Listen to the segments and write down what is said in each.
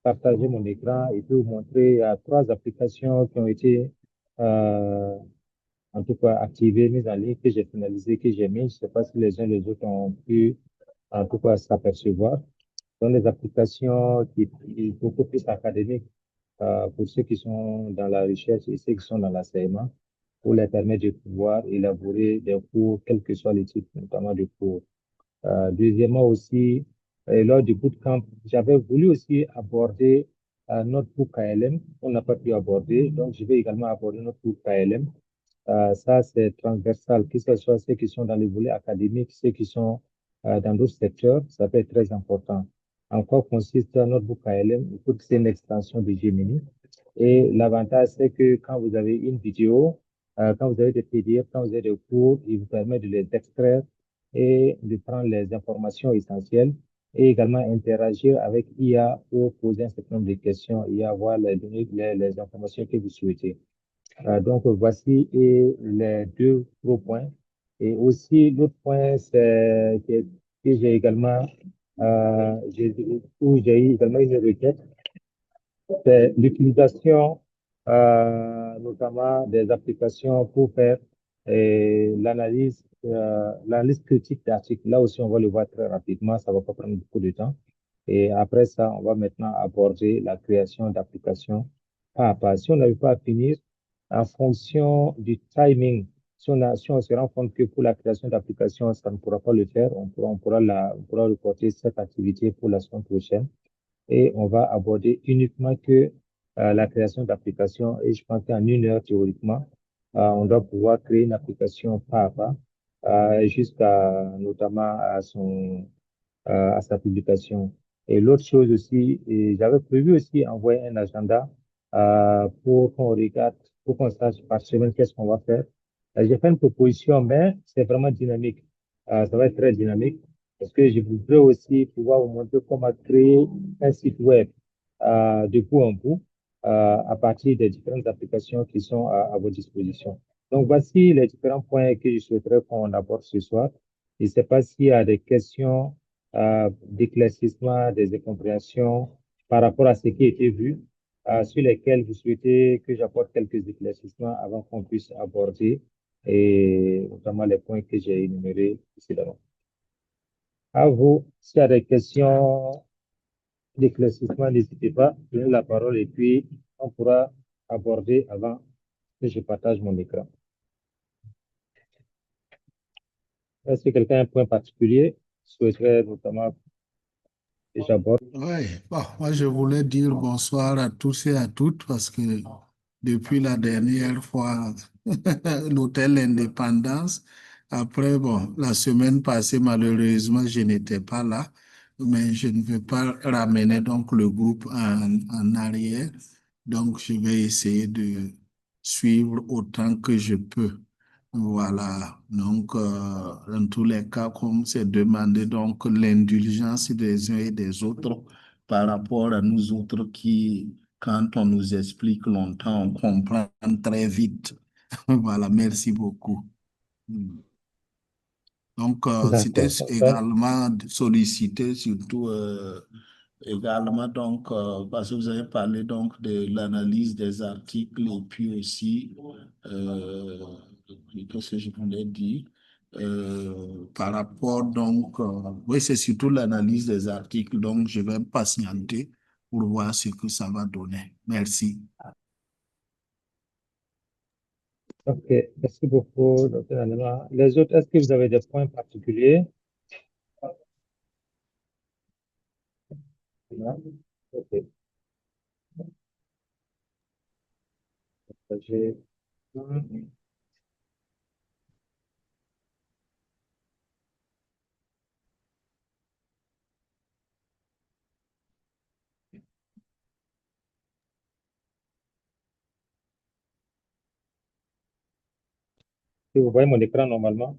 partager mon écran et puis vous montrer trois applications qui ont été en tout cas activées, mises en ligne, que j'ai finalisées, que j'ai mis. Je ne sais pas si les uns et les autres ont pu en tout cas s'apercevoir. Ce sont des applications qui sont beaucoup plus académiques pour ceux qui sont dans la recherche et ceux qui sont dans l'enseignement, pour les permettre de pouvoir élaborer des cours, quel que soit le type, notamment de cours. Deuxièmement aussi, lors du bootcamp, j'avais voulu aussi aborder notre book KLM. On n'a pas pu aborder, donc je vais également aborder notre book KLM. Ça, c'est transversal, que ce soit ceux qui sont dans les volets académiques, ceux qui sont dans d'autres secteurs, ça peut être très important. En quoi consiste notre book KLM? Il faut que c'est une extension de Gemini. Et l'avantage, c'est que quand vous avez une vidéo, quand vous avez des PDF, quand vous avez des cours, il vous permet de les extraire et de prendre les informations essentielles et également interagir avec IA pour poser un certain nombre de questions et avoir les données, les informations que vous souhaitez. Donc, voici les deux gros points. Et aussi, l'autre point, c'est que j'ai également, où j'ai eu également une requête, c'est l'utilisation notamment des applications pour faire l'analyse critique d'articles. Là aussi, on va le voir très rapidement, ça va pas prendre beaucoup de temps. Et après ça, on va maintenant aborder la création d'applications pas à pas. Si on n'arrive pas à finir, en fonction du timing, si on se rend compte que pour la création d'applications, ça ne pourra pas le faire, on pourra reporter cette activité pour la semaine prochaine et on va aborder uniquement que la création d'applications. Et je pense qu'en 1 heure, théoriquement, on doit pouvoir créer une application pas à pas, jusqu'à notamment à sa publication. Et l'autre chose aussi, et j'avais prévu aussi envoyer un agenda pour qu'on regarde, pour qu'on sache par semaine qu'est-ce qu'on va faire. J'ai fait une proposition, mais c'est vraiment dynamique. Ça va être très dynamique parce que je voudrais aussi pouvoir vous montrer comment créer un site web de bout en bout à partir des différentes applications qui sont à votre disposition. Donc, voici les différents points que je souhaiterais qu'on aborde ce soir. Je ne sais pas s'il y a des questions d'éclaircissement, des incompréhensions par rapport à ce qui a été vu, sur lesquels vous souhaitez que j'apporte quelques éclaircissements avant qu'on puisse aborder, et notamment les points que j'ai énumérés précédemment. À vous, s'il y a des questions d'éclaircissement, n'hésitez pas, prenez la parole et puis on pourra aborder avant que je partage mon écran. Est-ce que quelqu'un a un point particulier souhaiterait notamment que j'aborde? Oui, bon, moi je voulais dire bonsoir à tous et à toutes parce que depuis la dernière fois, l'hôtel Indépendance, après, bon, la semaine passée, malheureusement, je n'étais pas là, mais je ne vais pas ramener donc le groupe en arrière. Donc, je vais essayer de suivre autant que je peux. Voilà, donc dans tous les cas, comme c'est demandé, donc l'indulgence des uns et des autres par rapport à nous autres qui, quand on nous explique longtemps, on comprend très vite. Voilà, merci beaucoup. Donc, c'était D'accord. également sollicité, surtout également, donc, parce que vous avez parlé donc de l'analyse des articles et puis aussi, qu'est-ce que je voulais dire, par rapport donc, oui, c'est surtout l'analyse des articles, donc je vais patienter pour voir ce que ça va donner. Merci. Ok, merci beaucoup, Dr. Anema. Les autres, est-ce que vous avez des points particuliers? Non? Ok. J'ai- Si vous voyez mon écran normalement.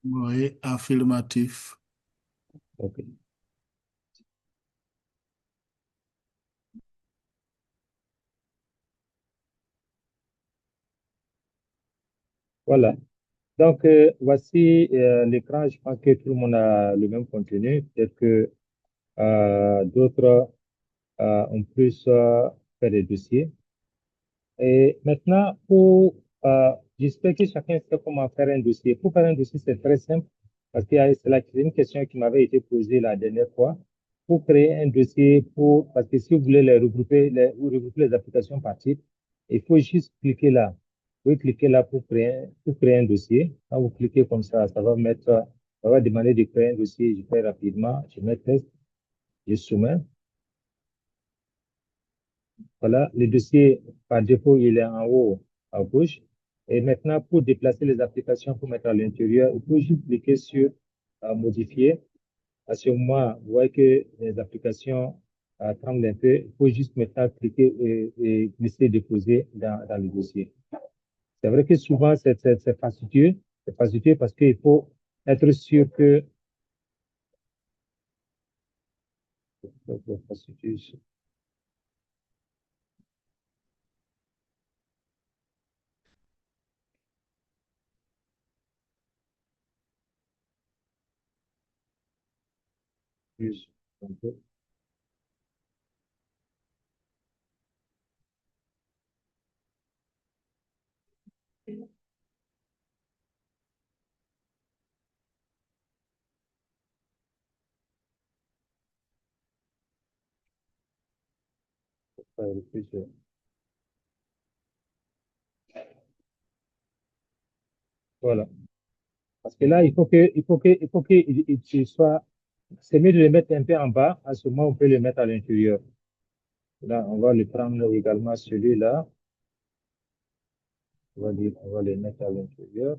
Oui, affirmatif. Ok. Voilà. Donc, voici l'écran. Je pense que tout le monde a le même contenu. Peut-être que d'autres ont plus fait des dossiers. Et maintenant, j'espère que chacun sait comment faire un dossier. Pour faire un dossier, c'est très simple parce que c'est une question qui m'avait été posée la dernière fois. Pour créer un dossier, parce que si vous voulez vous regrouper les applications par type, il faut juste cliquer là. Vous pouvez cliquer là pour créer un dossier. Quand vous cliquez comme ça va demander de créer un dossier. Je fais rapidement, je mets test, je soumets. Voilà, le dossier, par défaut, il est en haut à gauche. Et maintenant, pour déplacer les applications pour mettre à l'intérieur, il faut juste cliquer sur modifier. À ce moment, vous voyez que les applications tremblent un peu. Il faut juste maintenant cliquer et glisser, déposer dans le dossier. C'est vrai que souvent, c'est fastidieux. C'est fastidieux parce qu'il faut être sûr que... Voilà. Parce que là, il faut qu'il soit, c'est mieux de le mettre un peu en bas. À ce moment, on peut le mettre à l'intérieur. Là, on va le prendre également celui-là. On va le mettre à l'intérieur.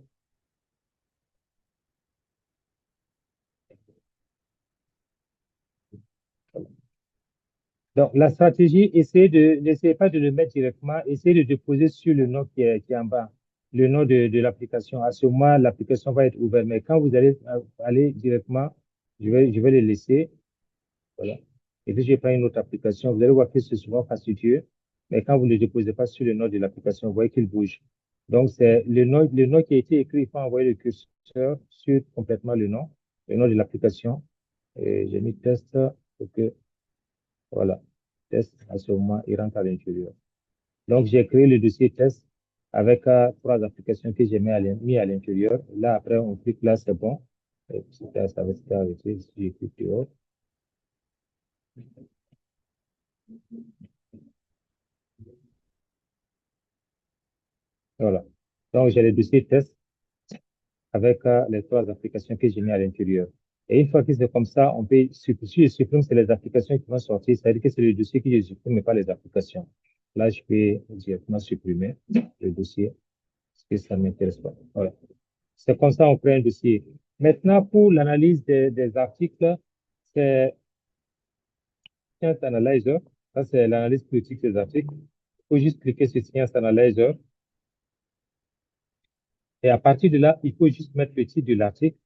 Donc, la stratégie, n'essayez pas de le mettre directement, essayez de déposer sur le nom qui est en bas, le nom de l'application. À ce moment, l'application va être ouverte. Mais quand vous allez aller directement, je vais le laisser. Voilà. Et puis, je prends une autre application. Vous allez voir que c'est souvent fastidieux. Mais quand vous ne le déposez pas sur le nom de l'application, vous voyez qu'il bouge. Donc, c'est le nom qui a été écrit. Il faut envoyer le curseur sur complètement le nom de l'application. Et j'ai mis test pour que, voilà, test, à ce moment, il rentre à l'intérieur. Donc, j'ai créé le dossier test avec trois applications que j'ai mis à l'intérieur. Là, après, on clique là, c'est bon. Et puis, ça va se arrêter. Si je clique dehors. Voilà. Donc, j'ai le dossier test avec les trois applications que j'ai mis à l'intérieur. Et une fois que c'est comme ça, on peut supprimer, si je supprime, c'est les applications qui vont sortir. C'est-à-dire que c'est le dossier que je supprime, mais pas les applications. Là, je peux directement supprimer le dossier, parce que ça ne m'intéresse pas. Voilà. C'est comme ça, on crée un dossier. Maintenant, pour l'analyse des articles, c'est Science Analyzer. Ça, c'est l'analyse critique des articles. Il faut juste cliquer sur Science Analyzer. Et à partir de là, il faut juste mettre le titre de l'article,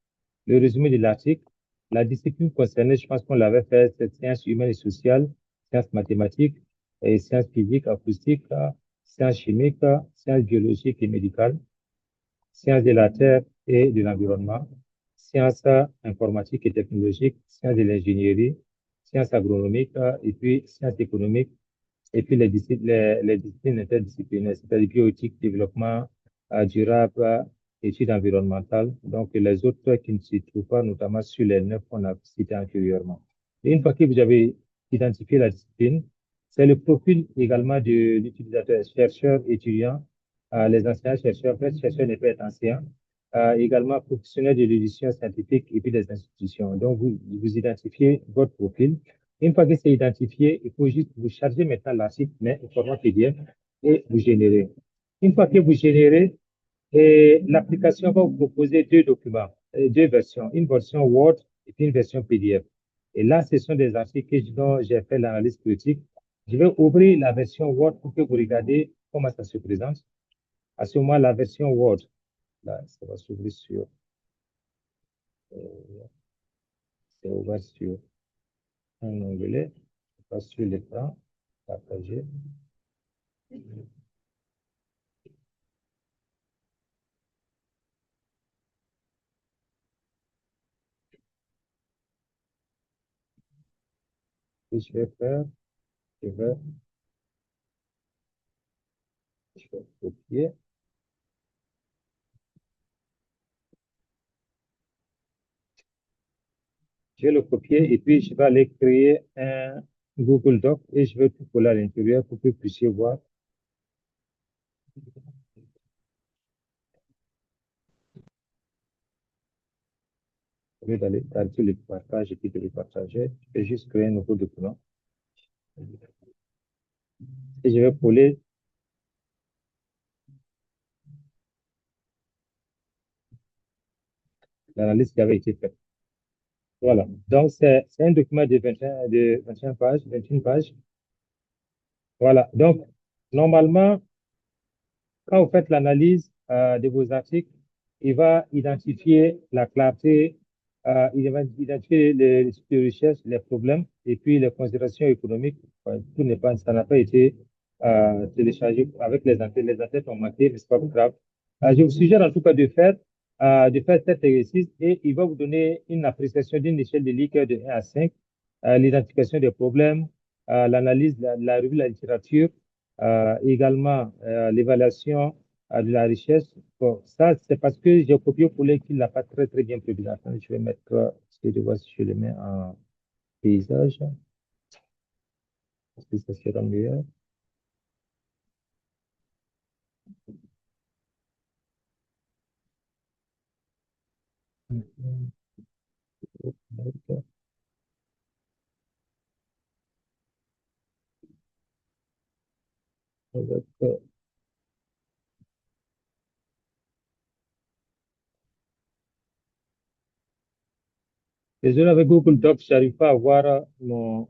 le résumé de l'article, la discipline concernée, je pense qu'on l'avait fait, c'est sciences humaines et sociales, sciences mathématiques, et sciences physiques, acoustiques, sciences chimiques, sciences biologiques et médicales, sciences de la terre et de l'environnement, sciences informatiques et technologiques, sciences de l'ingénierie, sciences agronomiques, et puis sciences économiques, et puis les disciplines interdisciplinaires, c'est-à-dire bioéthique, développement durable, études environnementales. Donc, les autres qui ne s'y trouvent pas, notamment sur les neuf qu'on a cités antérieurement. Et une fois que vous avez identifié la discipline, c'est le profil également de l'utilisateur, chercheur, étudiant, les enseignants chercheurs, en fait, chercheur n'est pas être enseignant, également professionnel de l'édition scientifique et puis des institutions. Donc, vous identifiez votre profil. Une fois que c'est identifié, il faut juste vous charger maintenant l'article, mais au format PDF, et vous générez. Une fois que vous générez, l'application va vous proposer deux documents, deux versions, une version Word et puis une version PDF. Et là, ce sont des articles dont j'ai fait l'analyse critique. Je vais ouvrir la version Word pour que vous regardez comment ça se présente. À ce moment, la version Word, là, ça va s'ouvrir euh, c'est ouvert sur un onglet, pas sur l'écran, partager. Et je vais, je vais copier. Je vais le copier et puis je vais aller créer un Google Doc et je vais tout coller à l'intérieur pour que vous puissiez voir. Au lieu d'aller sur le partage et puis de le partager, je vais juste créer un nouveau document. Et je vais coller l'analyse qui avait été faite. Voilà. Donc, c'est un document de 21 pages, 21 pages. Voilà. Donc, normalement, quand vous faites l'analyse de vos articles, il va identifier la clarté, il va identifier les types de recherche, les problèmes et puis les considérations économiques. Tout n'est pas, ça n'a pas été téléchargé avec les enquêtes. Les enquêtes ont manqué, mais c'est pas grave. Je vous suggère en tout cas de faire cet exercice et il va vous donner une appréciation d'une échelle de Likert de 1 à 5, l'identification des problèmes, l'analyse, la revue de la littérature, également l'évaluation de la richesse. Bon, ça, c'est parce que j'ai copié-collé qu'il n'a pas très, très bien prévu. Attends, je vais mettre, je vais voir si je le mets en paysage, parce que ça sera mieux. Désolé, avec Google Docs, je n'arrive pas à voir mon...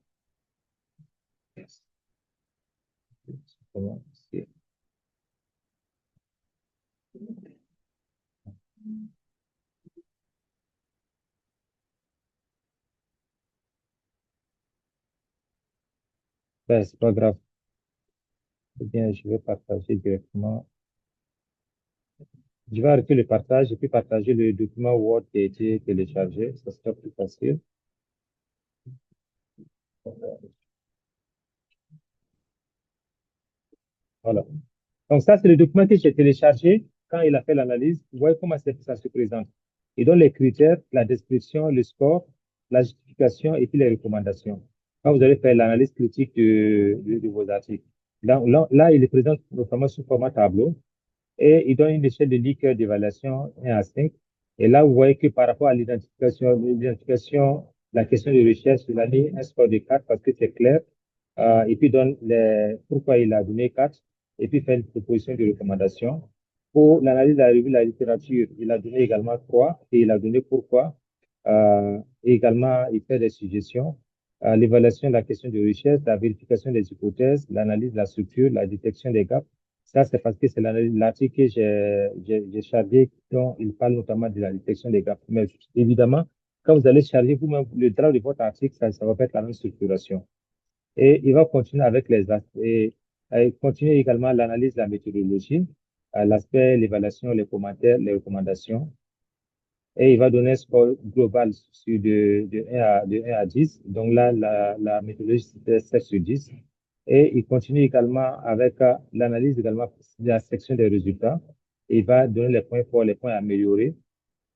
Comment c'est? Ben, c'est pas grave. Eh bien, je vais partager directement. Je vais arrêter le partage et puis partager le document Word qui a été téléchargé. Ça sera plus facile. Voilà. Donc, ça, c'est le document que j'ai téléchargé quand il a fait l'analyse. Vous voyez comment ça se présente. Il donne les critères, la description, le score, la justification et puis les recommandations. Quand vous allez faire l'analyse critique de vos articles. Là, il est présent notamment sous format tableau et il donne une échelle de Likert d'évaluation 1 à 5. Et là, vous voyez que par rapport à l'identification, la question de recherche, il a mis un score de 4 parce que c'est clair. Et puis donne pourquoi il a donné 4 et puis fait une proposition de recommandation. Pour l'analyse de la revue de la littérature, il a donné également 3 et il a donné pourquoi. Et également, il fait des suggestions. L'évaluation de la question de recherche, la vérification des hypothèses, l'analyse de la structure, la détection des gaps. Ça, c'est parce que c'est l'article que j'ai chargé, dont il parle notamment de la détection des gaps. Mais évidemment, quand vous allez charger vous-même le travail de votre article, ça va pas être la même structuration. Et il va continuer avec les aspects, et continuer également l'analyse de la méthodologie, l'aspect, l'évaluation, les commentaires, les recommandations. Et il va donner un score global sur de 1 à 10. Donc là, la méthodologie, c'est 7 sur 10. Et il continue également avec l'analyse également de la section des résultats. Il va donner les points forts, les points à améliorer.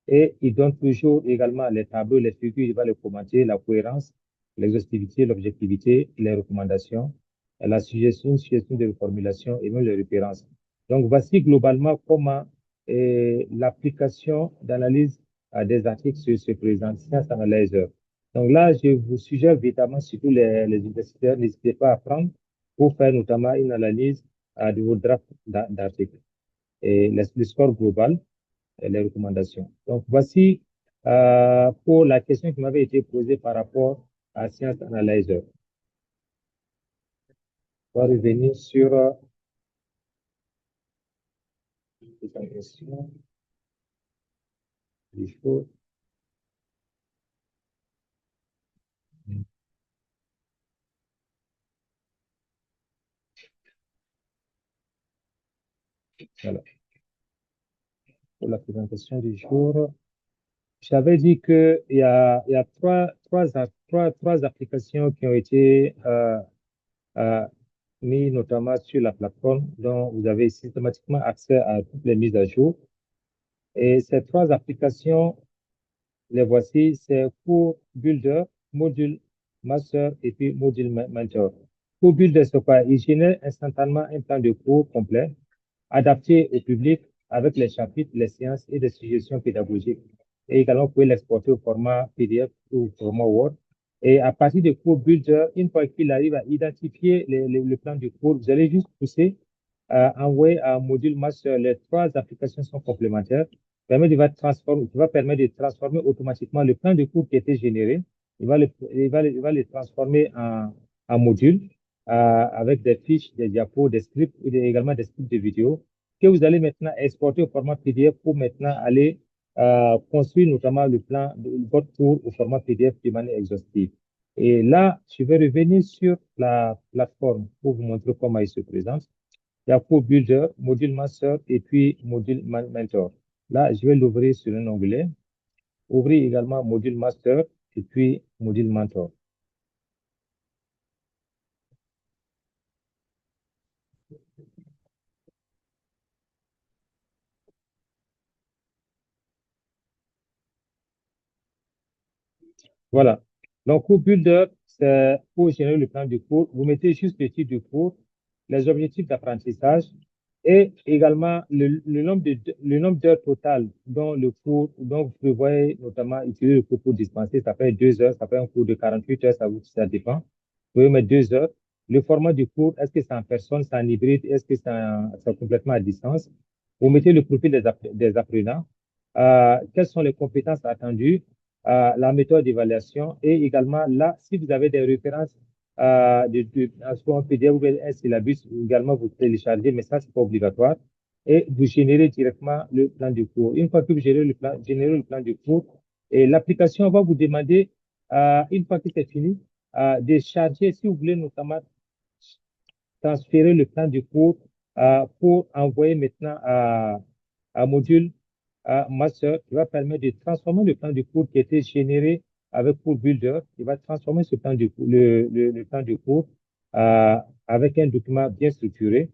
Et il donne toujours également les tableaux, les figures, il va les commenter, la cohérence, l'exhaustivité, l'objectivité, les recommandations, la suggestion de reformulation et même les références. Donc, voici globalement comment l'application d'analyse des articles se présente, Science Analyzer. Donc là, je vous suggère évidemment, surtout les universitaires, n'hésitez pas à prendre pour faire notamment une analyse de vos drafts d'articles et le score global et les recommandations. Donc, voici pour la question qui m'avait été posée par rapport à Science Analyzer. On va revenir sur la question du jour. Voilà. Pour la présentation du jour. J'avais dit qu'il y a trois applications qui ont été euh, mises notamment sur la plateforme dont vous avez systématiquement accès à toutes les mises à jour. Et ces trois applications, les voici, c'est Cours Builder, Module Master et puis Module Mentor. Cours Builder, c'est quoi? Il génère instantanément un plan de cours complet, adapté au public avec les chapitres, les séances et des suggestions pédagogiques. Et également, vous pouvez l'exporter au format PDF ou au format Word. Et à partir du cours Builder, une fois qu'il arrive à identifier le plan du cours, vous allez juste pousser, envoyer un module master. Les trois applications sont complémentaires. Il va permettre de transformer automatiquement le plan de cours qui était généré. Il va le transformer en module avec des fiches, des diapos, des scripts et également des scripts de vidéo que vous allez maintenant exporter au format PDF pour maintenant aller construire notamment le plan de votre cours au format PDF de manière exhaustive. Et là, je vais revenir sur la plateforme pour vous montrer comment il se présente. Il y a cours Builder, module Master et puis module Mentor. Là, je vais l'ouvrir sur un onglet. Ouvrir également module Master et puis module Mentor. Voilà. Donc, cours Builder, c'est pour générer le plan du cours. Vous mettez juste le titre du cours, les objectifs d'apprentissage et également le nombre d'heures totales dont le cours, dont vous prévoyez notamment utiliser le cours pour dispenser. Ça peut être 2 heures, ça peut être un cours de 48 heures, ça dépend. Vous pouvez mettre 2 heures. Le format du cours, est-ce que c'est en personne, c'est en hybride, est-ce que c'est complètement à distance? Vous mettez le profil des apprenants. Quelles sont les compétences attendues? La méthode d'évaluation et également là, si vous avez des références en PDF ou un syllabus, également vous téléchargez, mais ça, c'est pas obligatoire. Et vous générez directement le plan du cours. Une fois que vous générez le plan du cours, et l'application va vous demander, une fois que c'est fini, de charger, si vous voulez notamment transférer le plan du cours pour envoyer maintenant à un module master qui va permettre de transformer le plan du cours qui a été généré avec Cours Builder. Il va transformer ce plan du cours, le plan du cours avec un document bien structuré.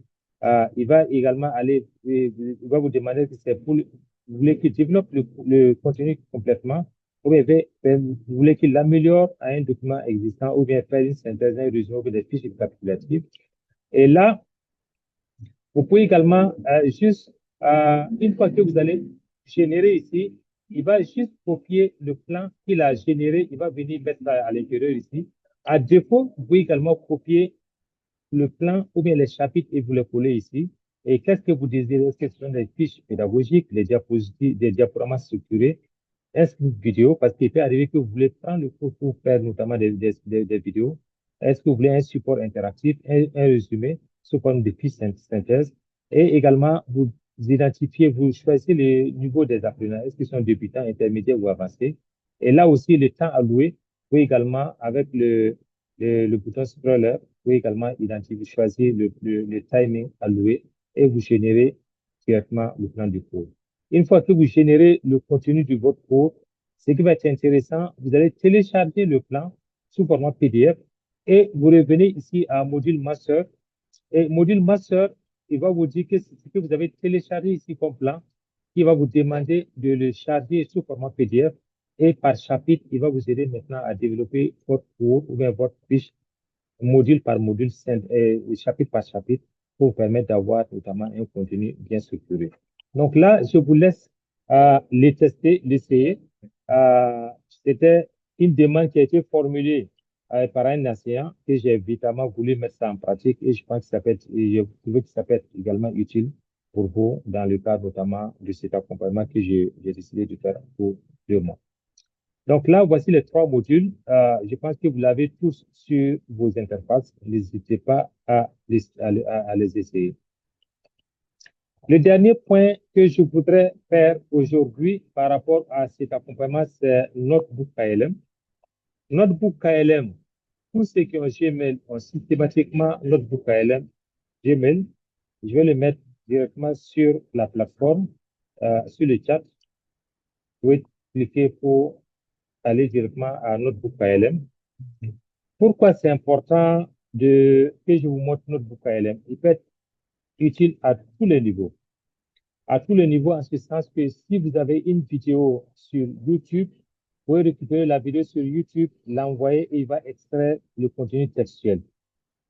Il va également il va vous demander si c'est pour, vous voulez qu'il développe le contenu complètement, ou bien vous voulez qu'il l'améliore à un document existant, ou bien faire une synthèse, un résumé, ou bien des fiches récapitulatives. Et là, vous pouvez également une fois que vous allez générer ici, il va juste copier le plan qu'il a généré, il va venir mettre à l'intérieur ici. À défaut, vous pouvez également copier le plan ou bien les chapitres et vous les coller ici. Et qu'est-ce que vous désirez? Est-ce que ce sont des fiches pédagogiques, des diapositives, des diaporamas structurés? Est-ce qu'une vidéo? Parce qu'il peut arriver que vous voulez prendre le cours pour faire notamment des vidéos. Est-ce que vous voulez un support interactif, un résumé sous forme de fiches synthèse? Et également, vous identifiez, vous choisissez le niveau des apprenants. Est-ce qu'ils sont débutants, intermédiaires ou avancés? Et là aussi, le temps alloué, vous également, avec le bouton scroller, vous pouvez également identifier, choisir le timing alloué et vous générez directement le plan du cours. Une fois que vous générez le contenu de votre cours, ce qui va être intéressant, vous allez télécharger le plan sous format PDF et vous revenez ici à module master. Et module master, il va vous dire que c'est ce que vous avez téléchargé ici comme plan, il va vous demander de le charger sous format PDF et par chapitre, il va vous aider maintenant à développer votre cours ou bien votre fiche module par module, chapitre par chapitre, pour vous permettre d'avoir notamment un contenu bien structuré. Donc là, je vous laisse les tester, l'essayer. C'était une demande qui a été formulée par un enseignant que j'ai évidemment voulu mettre ça en pratique et je pense que je trouvais que ça peut être également utile pour vous dans le cadre notamment de cet accompagnement que j'ai décidé de faire pour 2 mois. Donc là, voici les 3 modules. Je pense que vous l'avez tous sur vos interfaces. N'hésitez pas à les essayer. Le dernier point que je voudrais faire aujourd'hui par rapport à cet accompagnement, c'est Notebook KLM. Notebook KLM, tous ceux qui ont Gmail ont systématiquement Notebook KLM Gmail. Je vais le mettre directement sur la plateforme, sur le chat. Oui, cliquer pour aller directement à Notebook ALM. Pourquoi c'est important que je vous montre Notebook ALM? Il peut être utile à tous les niveaux. À tous les niveaux, en ce sens que si vous avez une vidéo sur YouTube, vous pouvez récupérer la vidéo sur YouTube, l'envoyer et il va extraire le contenu textuel.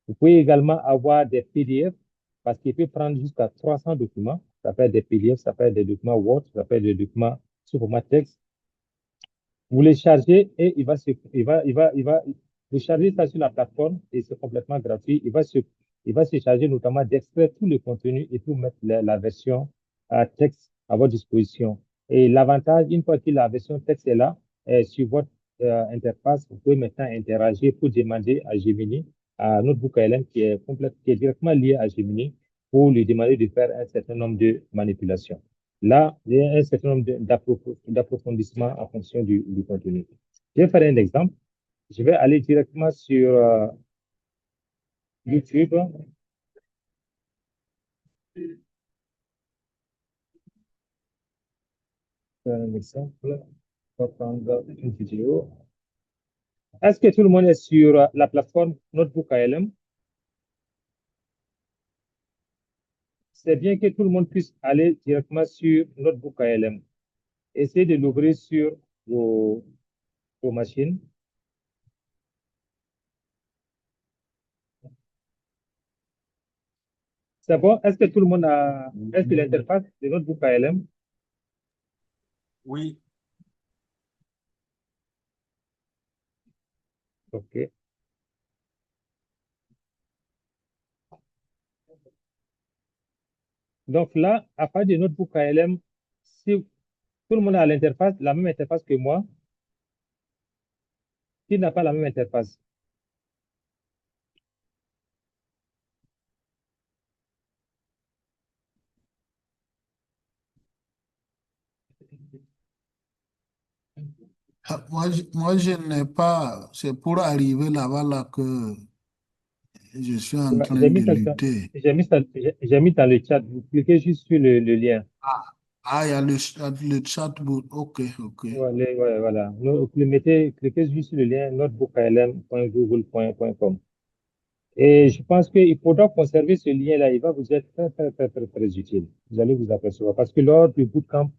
Vous pouvez également avoir des PDF parce qu'il peut prendre jusqu'à 300 documents. Ça peut être des PDF, ça peut être des documents Word, ça peut être des documents sous format texte. Vous les chargez et vous chargez ça sur la plateforme et c'est complètement gratuit. Il va se charger notamment d'extraire tout le contenu et tout mettre la version texte à votre disposition. Et l'avantage, une fois que la version texte est là, sur votre interface, vous pouvez maintenant interagir pour demander à Gemini, à Notebook ALM qui est directement lié à Gemini, pour lui demander de faire un certain nombre de manipulations. Là, il y a un certain nombre d'approfondissements en fonction du contenu. Je vais faire un exemple. Je vais aller directement sur YouTube. Faire un exemple. On va prendre une vidéo. Est-ce que tout le monde est sur la plateforme Notebook ALM? C'est bien que tout le monde puisse aller directement sur Notebook ALM. Essayez de l'ouvrir sur vos machines. C'est bon? Est-ce que tout le monde est sur l'interface de Notebook ALM? Oui. OK. Donc là, à partir de Notebook ALM, si tout le monde a l'interface, la même interface que moi, qui n'a pas la même interface? Moi, je n'ai pas, c'est pour arriver là-bas là que je suis en train J'ai de mis ça, lutter. j'ai mis dans le chat. Vous cliquez juste sur le lien. Ah, il y a le chatbot. OK, OK. Voilà. Vous cliquez juste sur le lien notebookalm.google.com. Et je pense qu'il faudra conserver ce lien-là. Il va vous être très, très, très, très, très utile. Vous allez vous apercevoir. Parce que lors du bootcamp,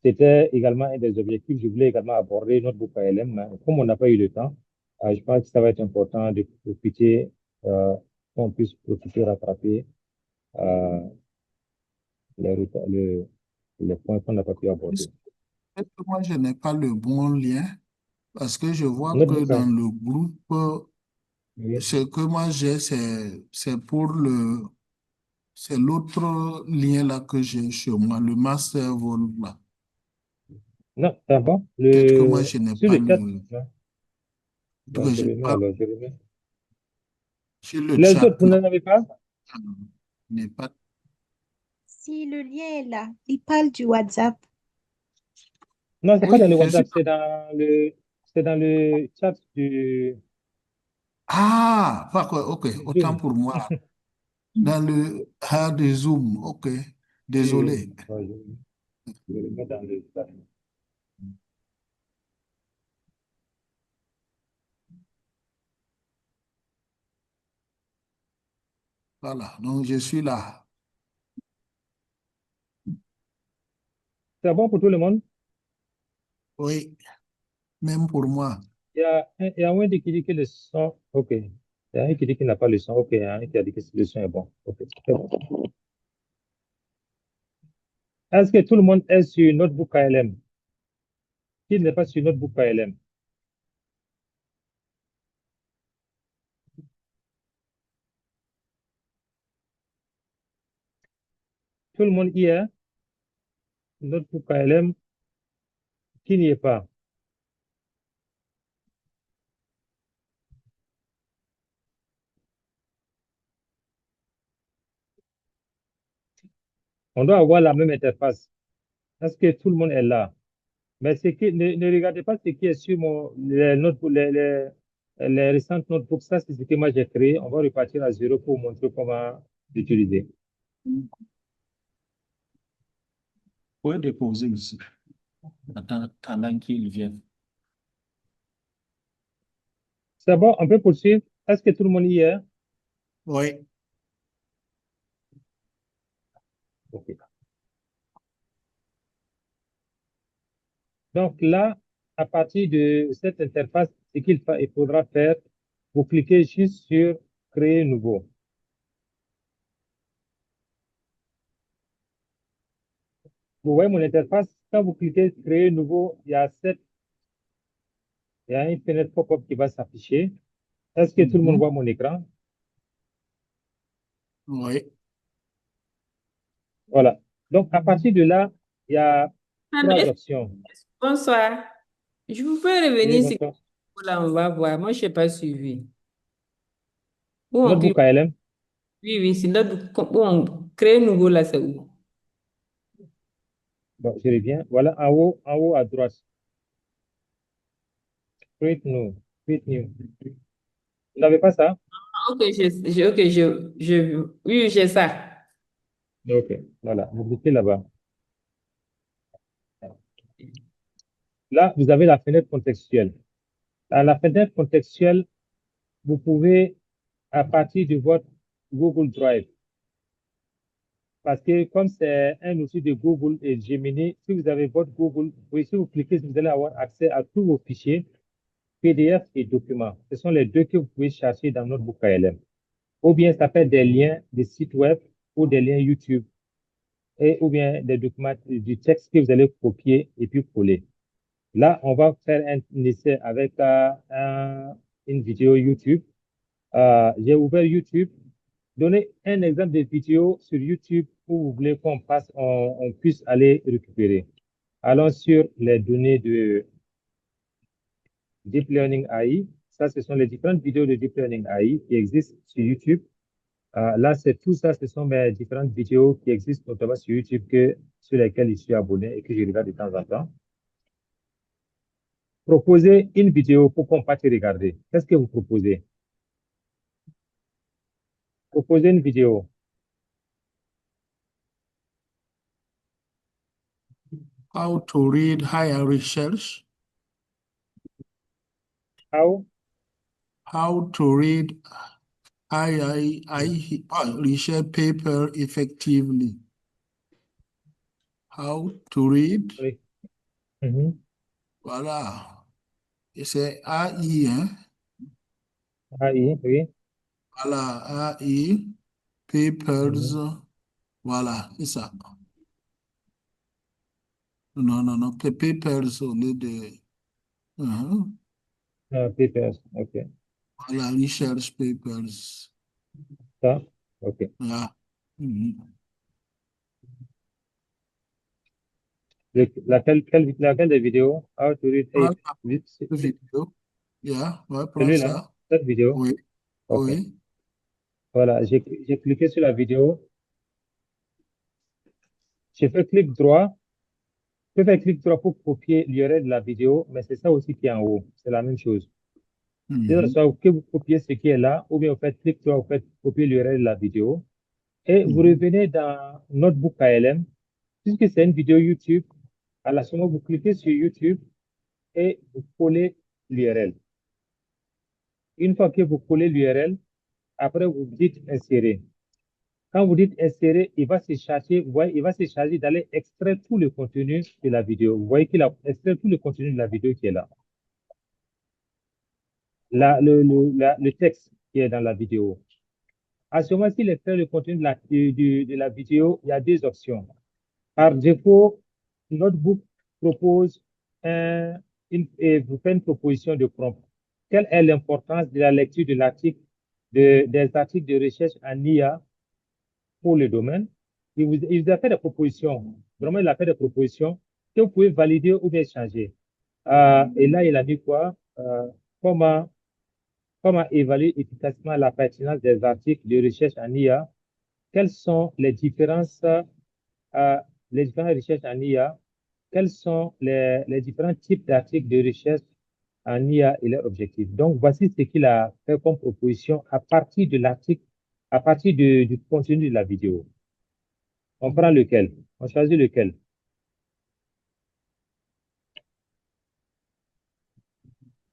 c'était également un des objectifs. Je voulais également aborder notre book ALM, mais comme on n'a pas eu le temps, je pense que ça va être important de profiter, qu'on puisse profiter, rattraper euh, les points qu'on n'a pas pu aborder. Peut-être que moi, je n'ai pas le bon lien parce que je vois Notre que book, dans le groupe, oui. ce que moi j'ai, c'est pour c'est l'autre lien là que j'ai chez moi, le Master Vol là. Non, c'est bon. Peut-être que moi, je n'ai Sur pas le chat, le, non, que non, je j'ai remets pas alors, je remets. sur le Les chat autres, vous là. n'en avez pas? Je n'ai pas. Si le lien est là, il parle du WhatsApp. Non, c'est pas Oui, dans le je suis. WhatsApp, c'est dans le chat du Ah, d'accord, ok, autant Zoom. pour moi. Dans le de Zoom, ok. Oui, Désolé. ouais, je le mets dans le chat. Voilà, donc je suis là. C'est bon pour tout le monde? Oui, même pour moi. Il y a un qui dit que le son, ok. Il y a un qui dit qu'il n'a pas le son, ok. Il y a un qui a dit que le son est bon. Ok, c'est bon. Est-ce que tout le monde est sur Notebook ALM? Qui n'est pas sur Notebook ALM? Tout le monde y est? Notebook ALM, qui n'y est pas? On doit avoir la même interface. Est-ce que tout le monde est là? Mais ne regardez pas ce qui est sur les récentes notebooks. Ça, c'est ce que moi j'ai créé. On va repartir à zéro pour vous montrer comment l'utiliser. Vous pouvez déposer ici. attendant qu'ils viennent. C'est bon, on peut poursuivre. Est-ce que tout le monde y est? Oui. OK. Donc là, à partir de cette interface, ce il faudra faire, vous cliquez juste sur Créer nouveau. Vous voyez mon interface, quand vous cliquez Créer nouveau, il y a une fenêtre pop-up qui va s'afficher. Est-ce que tout le monde voit mon écran? Oui. Voilà. Donc, à partir de là, il y a trois options. Bonsoir. Je vous peux Oui, revenir sur bonsoir. là, on va voir. Moi, je n'ai pas suivi. Où on Notebook clique? ALM. Oui, oui, c'est notre où on crée nouveau là, c'est où? Bon, je reviens. Voilà, en haut à droite. Create new. Create new. Vous n'avez pas ça? Ah, ok, oui, j'ai ça. OK. Voilà, vous cliquez là-bas. Là, vous avez la fenêtre contextuelle. Dans la fenêtre contextuelle, vous pouvez, à partir de votre Google Drive, parce que comme c'est un outil de Google et Gemini, si vous avez votre Google, oui, si vous cliquez, vous allez avoir accès à tous vos fichiers, PDF et documents. Ce sont les deux que vous pouvez chercher dans Notebook ALM. Ou bien ça peut être des liens des sites web ou des liens YouTube, ou bien des documents, du texte que vous allez copier et puis coller. Là, on va faire un essai avec une vidéo YouTube. J'ai ouvert YouTube. Donnez un exemple de vidéo sur YouTube où vous voulez qu'on passe, on puisse aller récupérer. Allons sur les données de Deep Learning AI. Ça, ce sont les différentes vidéos de Deep Learning AI qui existent sur YouTube. Là, c'est tout ça, ce sont mes différentes vidéos qui existent notamment sur YouTube sur lesquelles je suis abonné et que je regarde de temps en temps. Proposez une vidéo pour qu'on puisse regarder. Qu'est-ce que vous proposez? Proposez une vidéo. How to read higher research. How? How to read research paper effectively. How to read. Oui. Mhm. Voilà. Et c'est AI, hein? AI, oui. Voilà, AI, papers. Mhm. Voilà, c'est ça. Non, non, non, papers au lieu de. Papers, OK. Voilà, research papers. Ça, OK. Voilà. Laquelle des vidéos? How to read Voilà, vite, vidéo. Yeah, ouais, prends celui-là, ça. cette vidéo. Oui, OK. oui. Voilà, j'ai cliqué sur la vidéo. J'ai fait clic droit. Je fais clic droit pour copier l'URL de la vidéo, mais c'est ça aussi qui est en haut. C'est la même chose. Soit que vous copiez ce qui est là, ou bien vous faites clic droit, vous faites copier l'URL de la vidéo. Et vous revenez dans Notebook ALM. Puisque c'est une vidéo YouTube, à la seconde, vous cliquez sur YouTube et vous collez l'URL. Une fois que vous collez l'URL, après vous dites insérer. Quand vous dites insérer, il va se charger, vous voyez, il va se charger d'aller extraire tout le contenu de la vidéo. Vous voyez qu'il a extrait tout le contenu de la vidéo qui est là. Le texte qui est dans la vidéo. À ce moment-ci, il extrait le contenu de la vidéo, il y a deux options. Par défaut, Notebook propose vous fait une proposition de prompt. Quelle est l'importance de la lecture de l'article, des articles de recherche en IA pour le domaine? Il vous a fait des propositions. Vraiment, il a fait des propositions que vous pouvez valider ou bien changer. Et là, il a dit quoi? Comment, comment évaluer efficacement la pertinence des articles de recherche en IA? Quelles sont les différentes recherches en IA? Quels sont les différents types d'articles de recherche en IA et leurs objectifs? Donc, voici ce qu'il a fait comme proposition à partir de l'article, à partir du contenu de la vidéo. On prend lequel? On choisit lequel?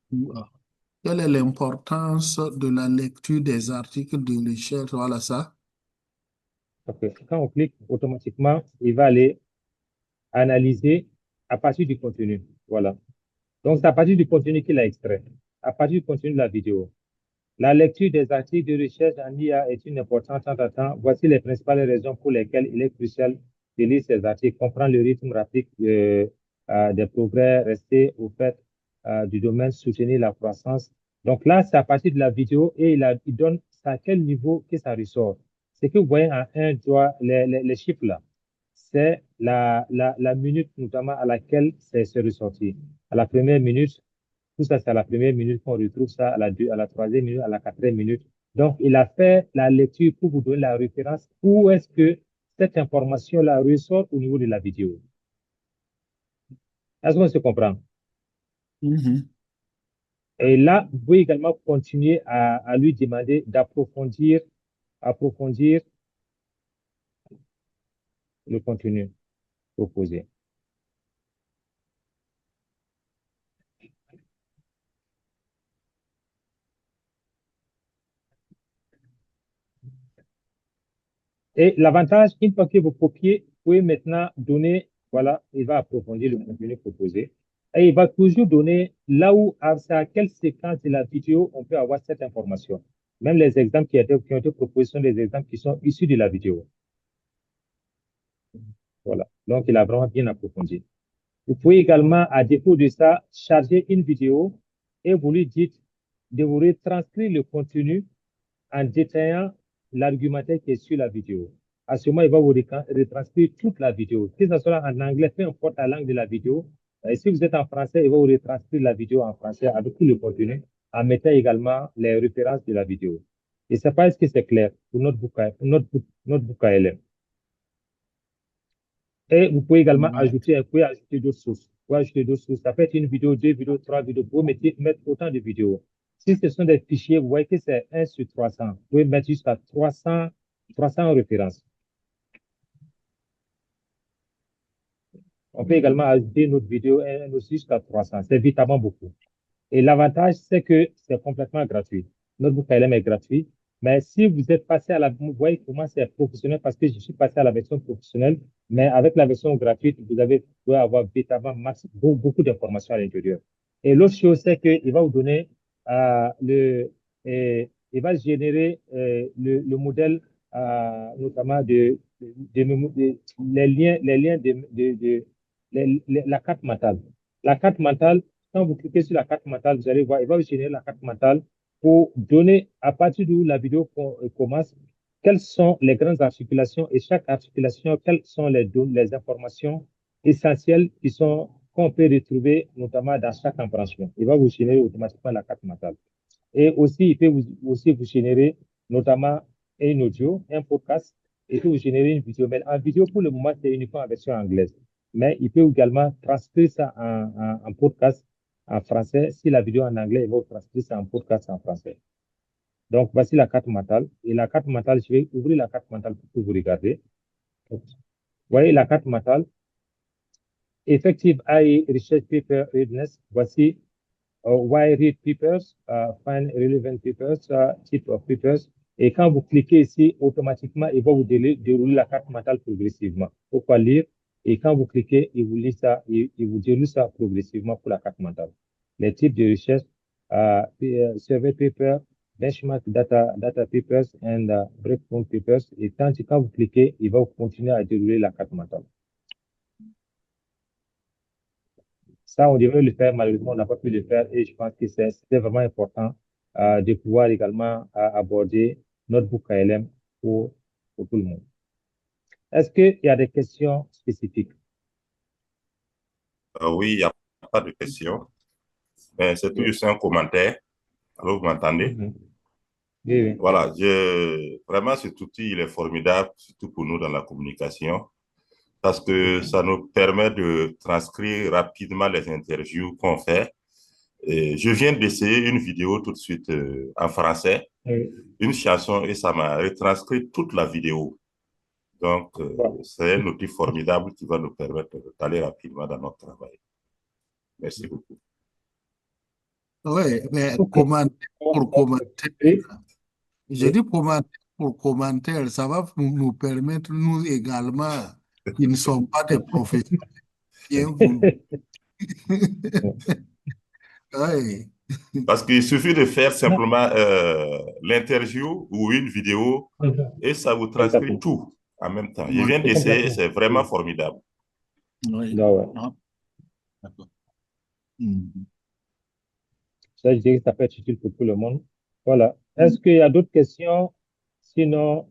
Quelle est l'importance de la lecture des articles de recherche? Voilà ça. Donc, quand on clique, automatiquement, il va aller analyser à partir du contenu. Voilà. Donc, c'est à partir du contenu qu'il a extrait, à partir du contenu de la vidéo. La lecture des articles de recherche en IA est une importante tant à tant. Voici les principales raisons pour lesquelles il est crucial de lire ces articles, comprendre le rythme rapide des progrès, rester au fait du domaine, soutenir la croissance. Donc là, c'est à partir de la vidéo et il donne à quel niveau que ça ressort. Ce que vous voyez en un doigt, les chiffres là, c'est la minute notamment à laquelle c'est ressorti. À la première minute, tout ça, c'est à la première minute qu'on retrouve ça à la troisième minute, à la quatrième minute. Donc, il a fait la lecture pour vous donner la référence. Où est-ce que cette information-là ressort au niveau de la vidéo? Est-ce qu'on se comprend? Mhm. Et là, vous pouvez également continuer à lui demander approfondir le contenu proposé. Et l'avantage, une fois que vous copiez, vous pouvez maintenant donner, voilà, il va approfondir le contenu proposé. Et il va toujours donner là où, à quelle séquence de la vidéo on peut avoir cette information. Même les exemples qui ont été proposés sont des exemples qui sont issus de la vidéo. Voilà. Donc, il a vraiment bien approfondi. Vous pouvez également, à défaut de ça, charger une vidéo et vous lui dites de vous retranscrire le contenu en détaillant l'argumentaire qui est sur la vidéo. À ce moment, il va vous retranscrire toute la vidéo. Que ce soit en anglais, peu importe la langue de la vidéo. Et si vous êtes en français, il va vous retranscrire la vidéo en français avec tout le contenu, en mettant également les références de la vidéo. Et c'est pas est-ce que c'est clair pour notre book ALM. Et vous pouvez également ajouter d'autres sources. Vous pouvez ajouter d'autres sources. Ça peut être une vidéo, deux vidéos, trois vidéos. Vous pouvez mettre autant de vidéos. Si ce sont des fichiers, vous voyez que c'est 1 sur 300. Vous pouvez mettre jusqu'à 300 références. On peut également ajouter une autre vidéo, un aussi jusqu'à 300. C'est évidemment beaucoup. Et l'avantage, c'est que c'est complètement gratuit. Notebook LM est gratuit. Mais si vous êtes passé à vous voyez comment c'est professionnel parce que je suis passé à la version professionnelle, mais avec la version gratuite, vous pouvez avoir véritablement beaucoup d'informations à l'intérieur. Et l'autre chose, c'est qu'il va vous donner il va générer le modèle, notamment les liens la carte mentale. La carte mentale, quand vous cliquez sur la carte mentale, vous allez voir, il va vous générer la carte mentale pour donner, à partir d'où la vidéo commence, quelles sont les grandes articulations et chaque articulation, quelles sont les informations essentielles qu'on peut retrouver notamment dans chaque embranchement. Il va vous générer automatiquement la carte mentale. Et aussi, il peut aussi vous générer notamment un audio, un podcast, et peut vous générer une vidéo. Mais en vidéo, pour le moment, c'est uniquement en version anglaise. Mais il peut également transcrire ça en podcast en français. Si la vidéo en anglais, il va vous transcrire ça en podcast en français. Donc, voici la carte mentale. Et la carte mentale, je vais ouvrir la carte mentale pour que vous regardez. Vous voyez la carte mentale. Effective AI Research Paper Readiness. Voici why read papers, find relevant papers, type of papers. Et quand vous cliquez ici, automatiquement, il va vous dérouler la carte mentale progressivement. Pourquoi lire? Et quand vous cliquez, il vous lit ça, il vous déroule ça progressivement pour la carte mentale. Les types de recherche, survey paper, benchmark data papers and breakdown papers. Et quand vous cliquez, il va continuer à dérouler la carte mentale. Ça, on devrait le faire, malheureusement, on n'a pas pu le faire et je pense que c'était vraiment important de pouvoir également aborder notre book ALM pour tout le monde. Est-ce qu'il y a des questions spécifiques? Oui, il n'y a pas de questions. C'est tout juste un commentaire. Alors, vous m'entendez? Oui, oui. Voilà, vraiment, cet outil, il est formidable, surtout pour nous dans la communication, parce que ça nous permet de transcrire rapidement les interviews qu'on fait. Et je viens d'essayer une vidéo tout de suite en français, une chanson, et ça m'a retranscrit toute la vidéo. Donc, c'est un outil formidable qui va nous permettre d'aller rapidement dans notre travail. Merci beaucoup. Oui, mais Ok. commentaire pour commentaire. Oui, Je oui. dis commentaire pour commentaire, ça va nous permettre, nous également, qui ne sommes pas des professionnels, bien vous. Oui, Parce qu'il suffit de faire simplement l'interview ou une vidéo et ça vous transcrit Exactement. tout en même temps. Je oui, viens C'est d'essayer, complètement. c'est vraiment Oui. formidable. oui. Ah ouais. Ah, d'accord. Mhm. Ça, je dirais que ça peut être utile pour tout le monde. Voilà. Mhm. Est-ce qu'il y a d'autres questions? Sinon,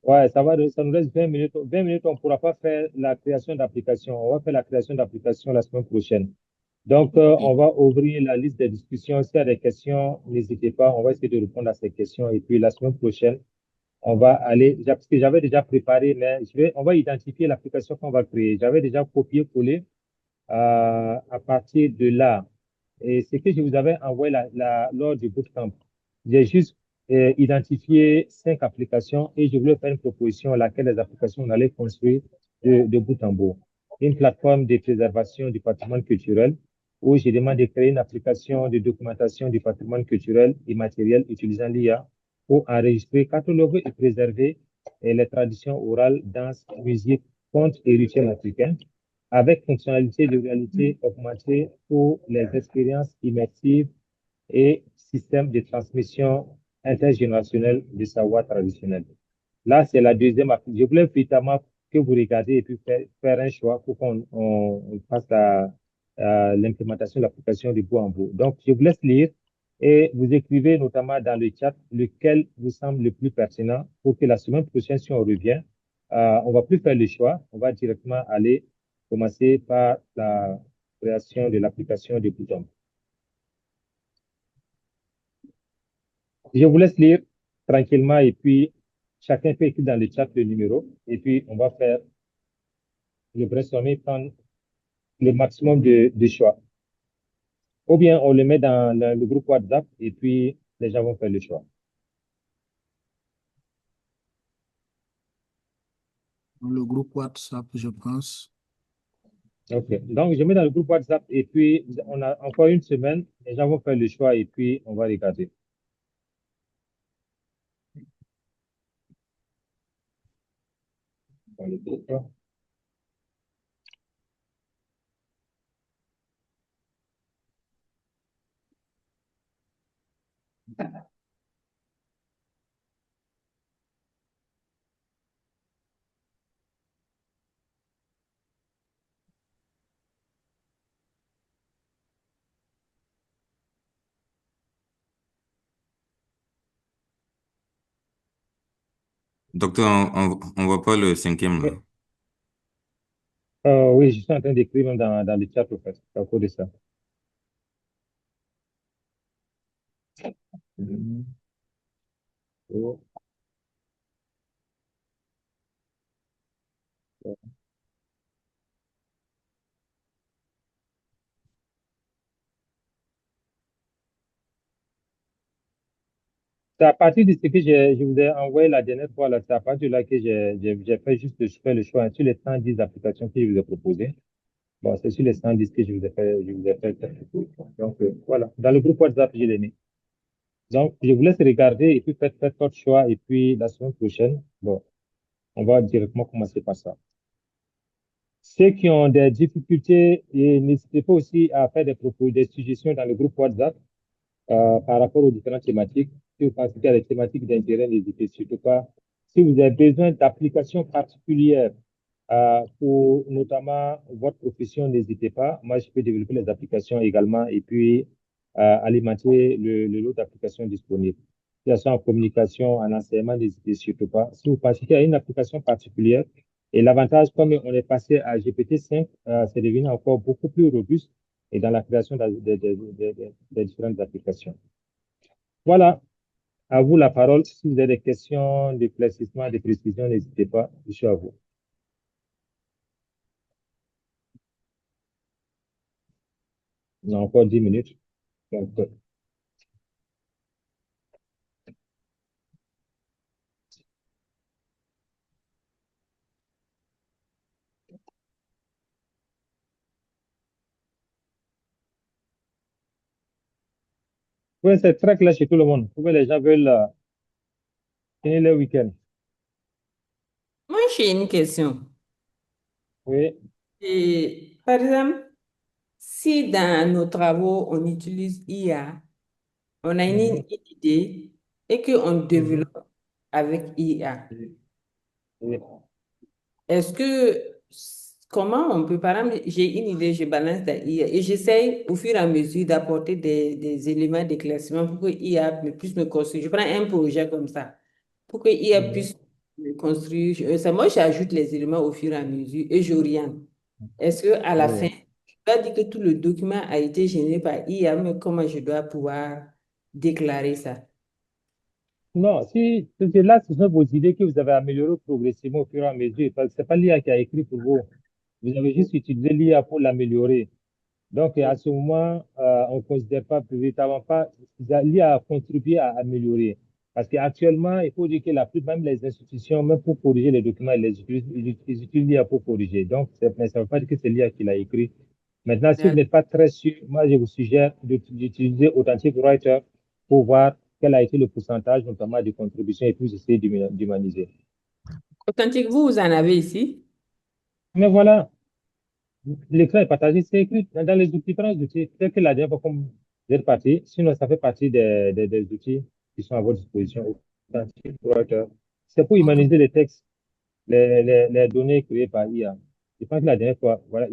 ouais, ça nous reste 20 minutes. 20 minutes, on ne pourra pas faire la création d'application. On va faire la création d'application la semaine prochaine. Donc, on Ok. va ouvrir la liste des discussions. S'il y a des questions, n'hésitez pas. On va essayer de répondre à ces questions. Et puis, la semaine prochaine, on va aller, parce que j'avais déjà préparé, mais on va identifier l'application qu'on va créer. J'avais déjà copié-collé à partir de là. Et ce que je vous avais envoyé lors du bootcamp, j'ai juste identifié 5 applications et je voulais faire une proposition laquelle les applications on allait construire de bout en bout. Une plateforme de préservation du patrimoine culturel où je demande de créer une application de documentation du patrimoine culturel et matériel utilisant l'IA pour enregistrer, cataloguer et préserver les traditions orales, danse, musique, contes et rituels africains avec fonctionnalité de réalité augmentée pour les expériences immersives et systèmes de transmission intergénérationnelle du savoir traditionnel. Là, c'est la deuxième application. Je voulais évidemment que vous regardez et puis faire un choix pour qu'on fasse l'implémentation de l'application de bout en bout. Donc, je vous laisse lire et vous écrivez notamment dans le chat lequel vous semble le plus pertinent pour que la semaine prochaine, si on revient, on va plus faire le choix, on va directement aller commencer par la création de l'application de bout en bout. Je vous laisse lire tranquillement et puis chacun peut écrire dans le chat le numéro et puis on va faire le brainstorming, prendre le maximum de choix. Ou bien on le met dans le groupe WhatsApp et puis les gens vont faire le choix. Le groupe WhatsApp, je pense. OK. Donc, je mets dans le groupe WhatsApp et puis on a encore une semaine, les gens vont faire le choix et puis on va regarder. Dans le groupe. Docteur, on voit pas le cinquième là. Oui, je suis en train d'écrire même dans le chat, au fait, à cause de ça. Mhm. Oh. C'est à partir de ce que je vous ai envoyé la dernière fois, là, c'est à partir de là que j'ai fait juste fait le choix sur les 110 applications que je vous ai proposées. Bon, c'est sur les 110 que je vous ai fait. Donc, voilà. Dans le groupe WhatsApp, je l'ai mis. Donc, je vous laisse regarder et puis faites votre choix. Et puis, la semaine prochaine, bon, on va directement commencer par ça. Ceux qui ont des difficultés, n'hésitez pas aussi à faire des propos, des suggestions dans le groupe WhatsApp par rapport aux différentes thématiques. Si vous pensez qu'il y a des thématiques d'intérêt, n'hésitez surtout pas. Si vous avez besoin d'applications particulières pour notamment votre profession, n'hésitez pas. Moi, je peux développer les applications également et puis alimenter le lot d'applications disponibles. Si elles sont en communication, en enseignement, n'hésitez surtout pas. Si vous pensez qu'il y a une application particulière, et l'avantage, comme on est passé à GPT-5, c'est devenu encore beaucoup plus robuste et dans la création des différentes applications. Voilà, à vous la parole. Si vous avez des questions, d'éclaircissement, de précision, n'hésitez pas. Je suis à vous. On a encore 10 minutes. Donc, Oui, c'est très clair chez tout le monde. Pourquoi les gens veulent finir le week-end? Moi, j'ai une question. Oui. Et, par exemple, si dans nos travaux, on utilise IA, on a une Mhm. idée et qu'on Mhm. développe avec IA, Oui. est-ce que, comment on peut, par exemple, j'ai une idée, je balance dans IA et j'essaye au fur et à mesure d'apporter des éléments d'éclaircissement pour que IA puisse me construire. Je prends un projet comme ça, pour que IA Mhm. puisse me construire. C'est moi, j'ajoute les éléments au fur et à mesure et j'oriente. Est-ce que à la Oui. fin, je dois dire que tout le document a été généré par IA, mais comment je dois pouvoir déclarer ça? Non, si c'est là, ce sont vos idées que vous avez améliorées progressivement au fur et à mesure. Parce que ce n'est pas l'IA qui a écrit pour vous. Vous avez juste utilisé l'IA pour l'améliorer. Donc, à ce moment, on ne considère pas véritablement pas, l'IA a contribué à améliorer. Parce qu'actuellement, il faut dire que la plupart, même les institutions, même pour corriger les documents, ils utilisent l'IA pour corriger. Donc, mais ça ne veut pas dire que c'est l'IA qui l'a écrit. Maintenant, si vous n'êtes pas très sûr, moi, je vous suggère d'utiliser Authentic Writer pour voir quel a été le pourcentage, notamment de contributions, et puis essayer d'humaniser. Authentique, vous en avez ici? Mais voilà, l'écran est partagé, c'est écrit dans les différents outils. Peut-être que la dernière fois, comme vous êtes parti, sinon ça fait partie des outils qui sont à votre disposition. C'est pour Ok. humaniser les textes, les données créées par IA. Je pense que la dernière fois, voilà,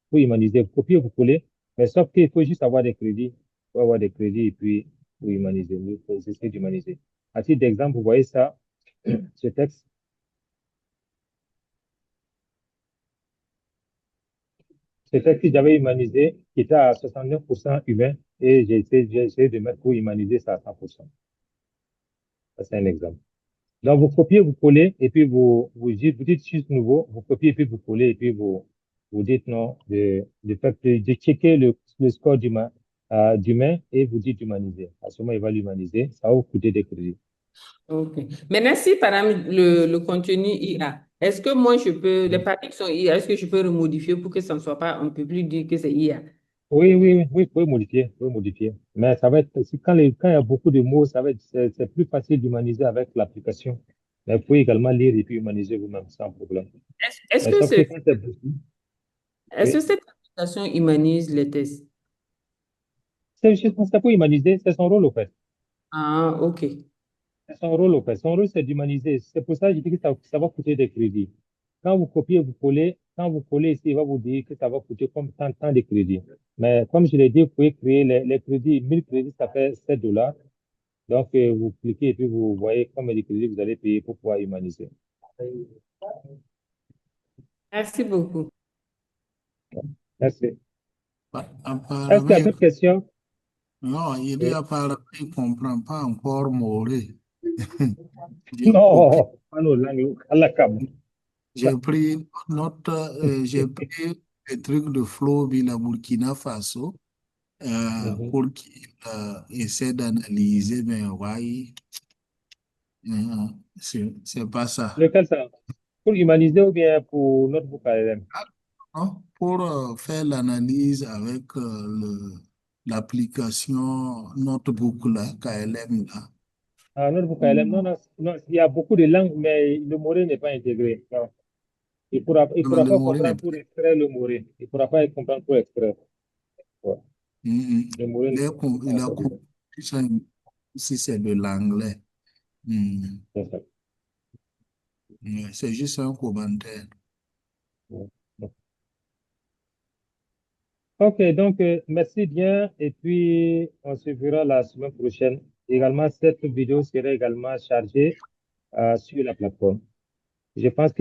pour humaniser, vous copiez, vous collez, mais sauf qu'il faut juste avoir des crédits. Il faut avoir des crédits et puis pour humaniser, il faut essayer d'humaniser. À titre d'exemple, vous voyez ça, ce texte. C'était que j'avais humanisé, qui était à 69% humain, et j'ai essayé de mettre pour humaniser ça à 100%. Ça, c'est un exemple. Donc, vous copiez, vous collez, et puis vous dites juste nouveau, vous copiez, et puis vous collez, et puis vous dites non, de checker le score d'humain, et vous dites humaniser. À ce moment, il va l'humaniser, ça va vous coûter des crédits. OK. Maintenant, si par exemple le contenu IA, est-ce que moi je peux, les parties qui sont IA, est-ce que je peux remodifier pour que ça ne soit pas, on ne peut plus dire que c'est IA? Oui, oui, oui, oui, vous pouvez modifier, vous pouvez modifier. Mais ça va être, quand il y a beaucoup de mots, c'est plus facile d'humaniser avec l'application. Mais vous pouvez également lire et puis humaniser vous-même sans problème. Est-ce Mais que sauf que quand c'est beaucoup, est-ce que oui. cette application humanise les tests? C'est pour humaniser, c'est son rôle au fait. Ah, OK. C'est son rôle au fait. Son rôle, c'est d'humaniser. C'est pour ça que je dis que ça va coûter des crédits. Quand vous copiez, vous collez, quand vous collez ici, il va vous dire que ça va coûter comme tant de crédits. Mais comme je l'ai dit, vous pouvez créer les crédits. 1000 crédits, ça fait $7. Donc, vous cliquez et puis vous voyez combien de crédits vous allez payer pour pouvoir humaniser. Merci beaucoup. Merci. Est-ce qu'il y a Apparemment, d'autres questions? non, il dit Oui. apparemment, il ne comprend pas encore Moré. J'ai copié, Non, pas nos langues. Allah kam. j'ai pris note, j'ai pris le truc de Flo Villa Burkina Faso Mhm. pour qu'il essaie d'analyser, mais ouais, c'est pas ça. Lequel ça? Pour humaniser ou bien pour notre book ALM? Hein. Pour faire l'analyse avec l'application Notebook là, KLM là. Ah, notre book ALM, non, non, non, il y a beaucoup de langues, mais le moré n'est pas intégré. Non. Il Non, pourra le pas Moré n'est comprendre pas. pour extraire le moré. Il pourra pas comprendre pour extraire. Ouais. Mhm. Le moré Il n'est a, pas il a encore dedans. compris ça si c'est de l'anglais. Mhm. C'est ça. Ouais, c'est juste un commentaire. Ouais. Ok, donc merci bien et puis on se verra la semaine prochaine. Également, cette vidéo sera également chargée sur la plateforme. Je pense que